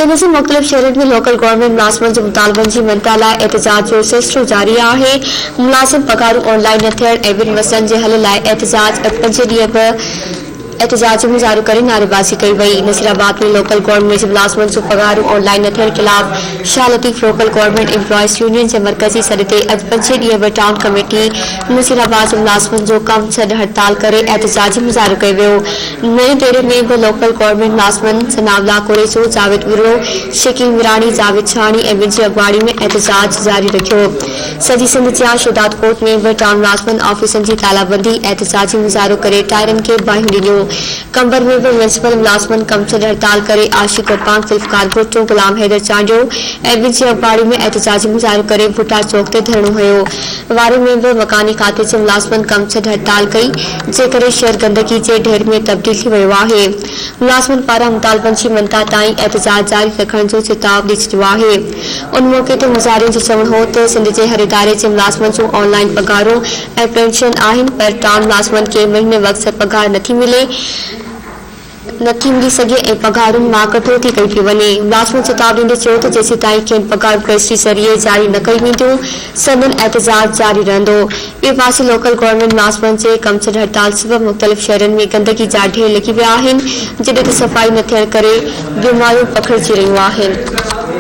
सिंध जे मुख़्तलिफ़ शहरनि में लोकल गवर्नमेंट मुलाज़िमनि जे मुतालबनि जी मदद लाइ एहतजाज जो सिलसिलो जारी आहे। मुलाज़िम पगारूं ऑनलाइन न थियण ऐं ॿिनि मसइलनि जे हल लाइ एहतजाज 5 ॾींहं एहतजाज मुज़ाहिरो करे नारेबाज़ी कई वई। नसीराबाद में लोकल गवर्नमेंट जे मुलाज़िमनि जूं पगारूं ऑनलाइन न थियण ख़िलाफ़ Shah Latif local government employees union जे मरकज़ी सॾ ते अॼु 5 ॾींहं टाउन कमेटी नसीराबाद जे मुलाज़िमनि जो कम छॾ हड़ताल करे एहतजाजी मुज़ाहिरो कयो वियो। नएं डेरे में बि लोकल गवर्नमेंट मुलाज़िमनि सनाउल्लाह कुरैशी, जावेद विरो, शकील मिरानी, जावेद छाणी ऐं ॿिनि जी अॻुवाणी में एहतजाज जारी रखियो। सॼी सिंध जा शहदाद कोट में बि टाउन मुलाज़िमनि ऑफिसनि जी तालाबंदी एहतजाजी मुज़ाहिरो करे टायरनि खे बाहियूं ॾिनियूं। कंबर में भी म्यूनसिपल मुलाज़िमनि कम छॾ हड़ताल करे आशिक उर्पान, ज़ुल्फ़कार भुट्टो, गुलाम हैदर चांडियो ऐं ॿिनि जी अॻुवाणी में एहतजाजी मुज़ाहिरो करे भुट्टा चौक ते धरणो हुयो। वारे में भी मकानी खाते जे मुलाज़िमनि कम छॾ हड़ताल कई, जेकरे शहर गंदगी जे ढेर में तब्दील थी वियो आहे। मुलाज़िमनि पारां मुतालबनि जी मंता ताईं एहतजाज जारी रखण जो चिताव ॾेई छॾियो आहे। उन मौक़े ते मुज़ाहिरनि जो चवणु हो त सिंध जे हर इदारे जे मुलाज़िमनि जूं ऑनलाइन पगारूं ऐं पेंशन आहिनि, पर टाउन मुलाज़िमनि खे महीने वक़्त पगार नथी मिली सघे ऐं पगारुनि मां कटौती कई थी वञे। मुलाज़िमनि चेतावनी ॾेई चयो त जेसीं ताईं खेनि पगार रजिस्ट्री ज़रिए जारी न कई वेंदियूं, संदन एहतजाज जारी रहंदो। ॿिए पासे लोकल गवर्नमेंट मुलाज़िमनि जे कम छॾ हड़ताल सबबि मुख़्तलिफ़ शहरनि में गंदगी जा ढेर लॻी विया आहिनि, जॾहिं त सफ़ाई न थियण करे बीमारियूं पखिड़िजी रहियूं आहिनि।